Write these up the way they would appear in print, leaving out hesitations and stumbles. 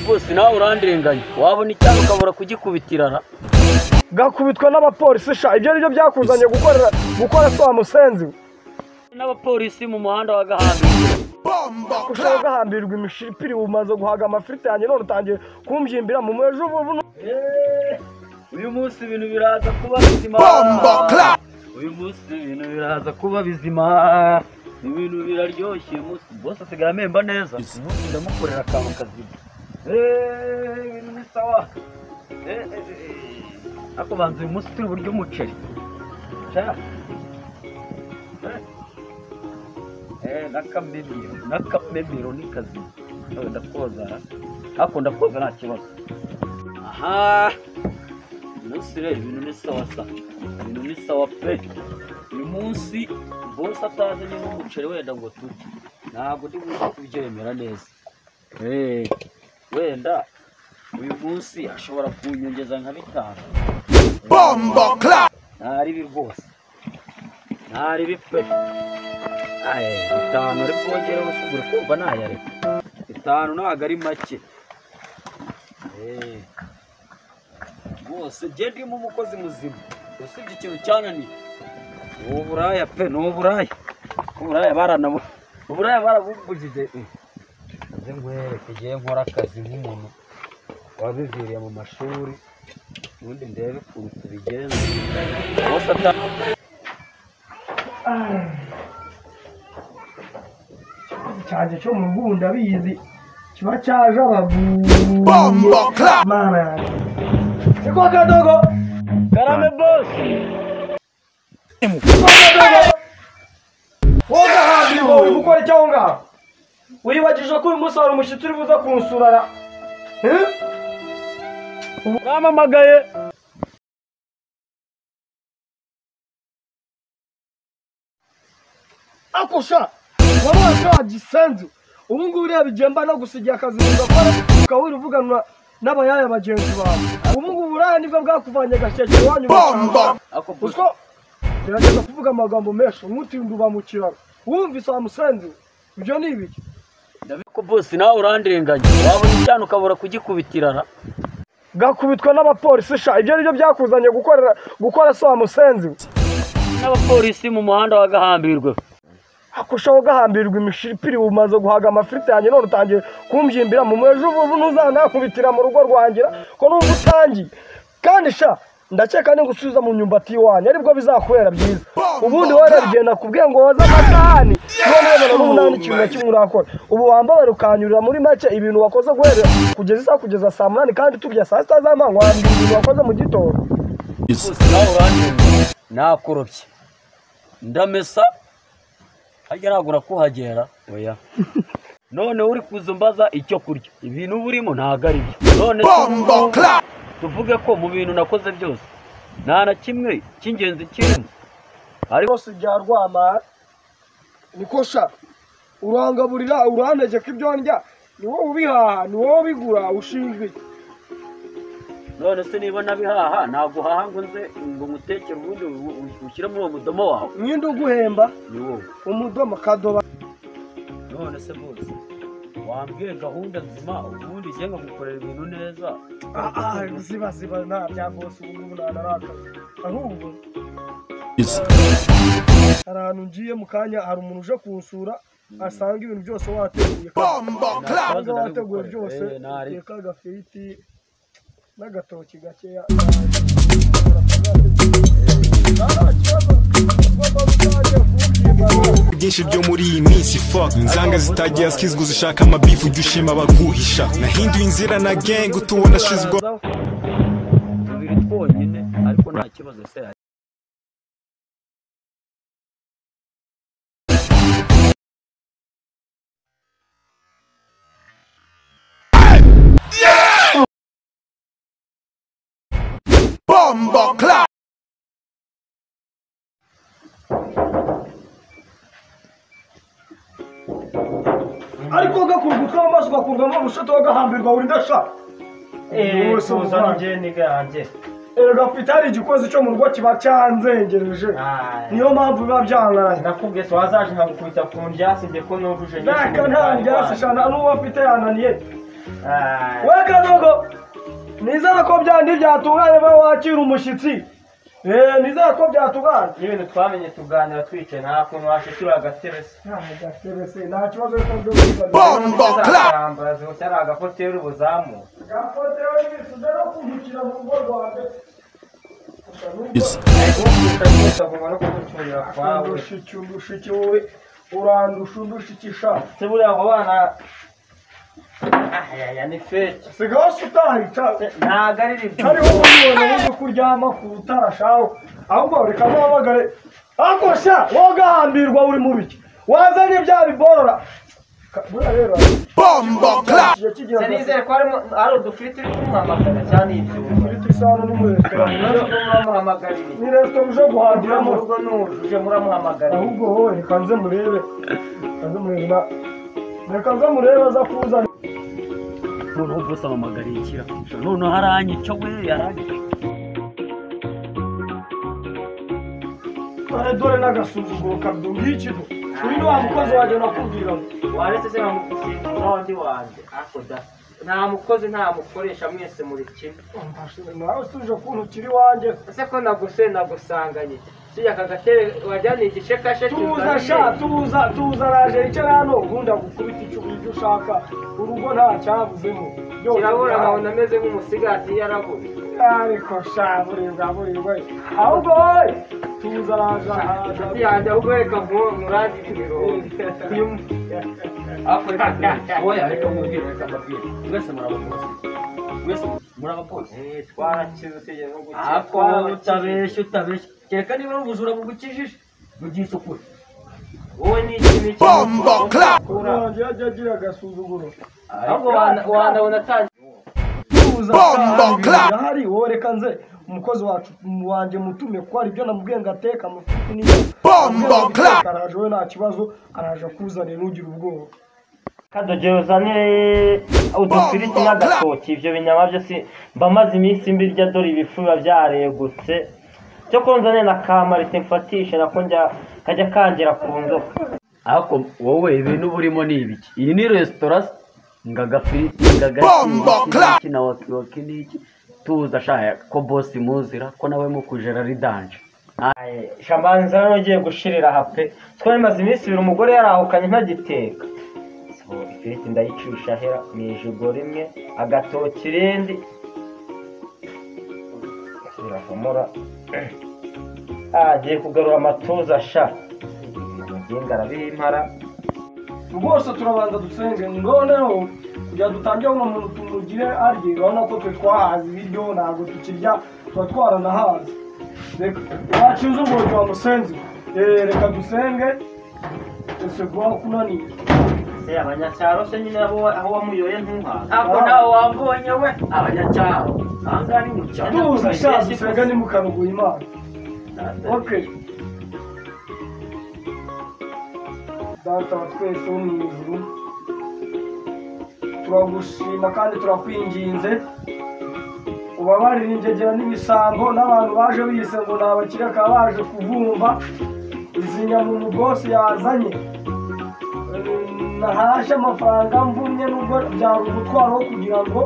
bose nawe urandenganya wabona icyano ukabura kugikubitirana gakubitwa n'abapolisi sha ibyo nibyo byakuzanye gukora so musenzi n'abapolisi mu muhanda wa Gahambirwa ushaka gahambirwa imishipiri umaze guhaga amafiriti yanjye none utangiye kumbyimbira mu mwejo ubu uyu munsi ibintu biraza kuba bizima uyu munsi ibintu biraza kuba bizima ibintu biraryoshye umunsi bose asigaye amemba neza umunsi ndamukorera akantu kazima ibintu ni sawa ako banza uyu munsi turi buryo umuceri n'akamemiro ni kazima ndakoza ako ndakoza nta kibazo aha umunsi rero ibintu ni sawa sa ibintu ni sawa pe uyu munsi bose atazanye n'umuceri wenda ngo turye ntabwo ndi buze kubyemera neza wenda uyu munsi ashobora kunyongeza nka 5 ntaribi rwose ntaribi pe 5 ari bwongere usubure kumva nayareka 5 ntabwo ari make rwose je ndimo umukozi muzima usibye ikintu cyananiye uburaya pe n'uburaya barabubujije nze ngwereke je nkora akazi nk'umuntu wabiviriye mu mashuri ubundi ndebe ukuntu tubigenza bose cyaje cyo mu rugo ndabizi kiba cyaje mana siko kadogo karame boss woga habi wowe gukora icyo ngaho wibagije ko uyu munsi hari umushyitsi uri buza kunsurara uramamagaye akosha wabasha gisenzu ubu ngubu ureba igemba no gusigira akazi ugakora ukaba uri uvuganwa n'abayaya bagenzi bawe ubu ngubu uraya nibwo bwakuvanye gasheke wanyu uko gerageza kuvuga amagambo menshi umutinda uba mu kiraro wumvise wa musenzi ibyo ni ibiki ndabiko boss nawe urandenganya wabona icyano ukabura kugikubitirana gakubitwa n'abapolisi sha ibyo nibyo byakuzanye gukora so wa musenzi n'abapolisi mu muhanda wa Gahambirwa akushaho gahambirwa imishipiri umaze guhaga amafiriti yanjye none utangiye kumbyimbira mu mwejo ubu ntuzanakubitira mu rugo rwangira ko numva utangiye kandi sha ndakeka ni gusubiza mu nyumbati iwanyu aribwo bizakwera byiza ubundi wowe bigenda kubwiye ngo woza amasahani none n'umunani ikintu na kimwe urakora ubu wambabara ukanyurira muri make ibintu wakoze guhera kugeza saa 8 kandi turya saa 6 z'amanywa wambwira ibintu wakoze mu gitondo nawe urandenganya nakorobye ndamesa hajya nagura kuhagera oya none uri kuzumbaza icyo kurya ibintu burimo ntago ari byo none tuvuge ko mu bintu nakoze byose nta na kimwe cy'ingenzi kirimo ariko sijya rwama niko sha urangaburira uranteje ko ibyo ndya ni wowe ubihaha ni wowe ubigura ushinzwe none se niba nabihaha ntabwo uhaha ngo nze ngo mutekere ubundi ushyire muri uwo mudomo wawe mwinde uguhemba ni wowe umudomo kadoba none se bose wambwiye gahunda nzima ubundi njye ngagukorera ibintu neza ziba nta bya bose ubu ngubu nanaraka ahubwo hari ahantu ngiye mu kanya hari umuntu uje kunsura asanga ibintu byose wateguye kandi wateguye byose reka agafiriti n'agatoki gakeya byinshi byo muri iyi minsi fuck inzanga zitagiye skizgo zishaka amabifu ujye ushima abaguhisha nahinduye inzira na gang utubona shizgo tubiri twonyine ariko nta kibazo se bombo clap ariko gakurwa amaso gakurwamo umushoto wa Gahambirwa uri ndasha Suza nje niga yanjye gafite hari igikozi cyo mu rugo kiba cyanzengereje niyo mpamvu biba byangaranye nakubwiye so wazaje nkagukubita ku ndyasi nge ko nujuje nyinshi nta ndyasi shana n'uwo afite yananiye we Kanogo nizera ko byandi byatunganye ba wakira umushyitsi nizera ko byatunganye ibintu twamenye tuganira twicaye nta kuntu washikira agatebe se nta kibazo cyo bombo clap cyari agafoteri ubuzamu gafoteri n'isudero kuhukira mu rugo rwanjye ushiki wowe urandusha undushikisha se buriya abo bana ni feke sigaho sutahica ntago ari ribyo hariho umubona wo kuryama ku rutarashaho ahubwo reka muhamagare ariko sha wogahambirwa uri mu biki wazanye bya biborora buriya rero bombo clap se nizere ko ari udufiriti uri kumuhamagara cyane ibyo ufite isano n'umurestera muramuhamagarira ni resitora uje guhahira mu rugo n'uje muramuhamagarira ahubwo wowe kanze murebe reka nze murebe aza kuzana noneho bose amamagariye ikira noneho haranyica we yaranyica dore n'agasuzuguro kabdunga ikintu uyu ni wa mukozi waje nakubwira waretse se nkamusimbura wandi wanjye ako da nta mukozi nta mukoresha mwese muri kimwe nawe suje kuntu kiri wanjye ese ko nagusanganye sijya kagatebe wajyana igishekashe tuza raje icara hano ubundi agukubita icyo ushaka urugo nta cyabuzemo kirabura nkabona ameze nk'umusigati yarabuze ariko sha burirwa ahubwo wowe tuza raje yanjye ahubwo reka muradi imirongo ako reka mubwire reka mbabwire mwese murabapolisi twarakize utegeye no gukira ako utabeshya kereka niba ari ubujura bugukijije bugiye ukuri wowe ni ikintu bombo clap urangiye ajya agira agasuzuguro ahubwo wanabona atangiye bombo clap hari wowe reka nze umukozi wacu wanjye mutume ko ari byo namubwiye ngo ateka amafuti n'iyo bombo clap araje we nta kibazo araje akuzanira ntugire ubwoba kadogera uzane udufiriti n'agatoki ibyo binyama byose mba maze iminsi mbirya dore ibifu biba byaregutse cyo kunzane na kamarite mfatisha nako kajya kangera ku nzoka ariko wowe ibintu burimo ni ibiki iyi ni resitora ngagafiriti ngagaki na wakiwaki n'iki tuza shaya ko bosi muzira ko nawe mukujera ari danje shamanza rero ugiye gushirira hape twari maze iminsi ibiri umugore yarahukanye ntagiteka ifiriti ndayicisha hera mu ijigo rimwe agatoki irindi biravomora agiye kugarura amatuza sha umuginga arabimpara rwose turabanza dusenge noneho kugira dutangire uno muntu tumugire arye urabona ko twe twahaze ibiryo ntabwo tukirya tuba twaranahaze reka wacinze umuriro wa musenzi reka dusenge ese guha kunaniye abanyacyaro se nyine aho wamuyoye ntuhaze ntabwo nawe wambonye we abanyacyaro ahangaha ni mu cyaro tuza sha dusenge nimukaruguye imana okay data wa twese wo mu ijuru turagushima kandi turakwinginze ubabarire ingegera n'ibisambo n'abantu baje bise ngo ni abakire bakaba baje kuvumba izi nyamuntu rwose yazanye nahashe amafaranga mvumye nubwo byari umutwaro kugira ngo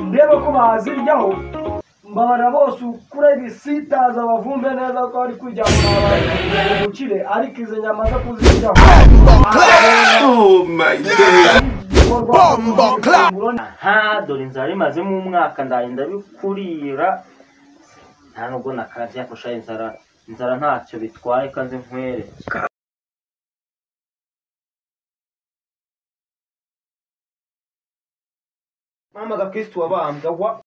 ndebe ko baziryaho mbabarira bose ukure ibisitaza bavumbe neza ko bari kujya mu bukire ariko izi nyama zo kuziryaho oh my god bombo clap dore inzara imazemo umwaka ndarinda bikurira nta nubwo nakarya kusha inzara ntacyo bitwaye kandi nkwere mama gakristo wabambwa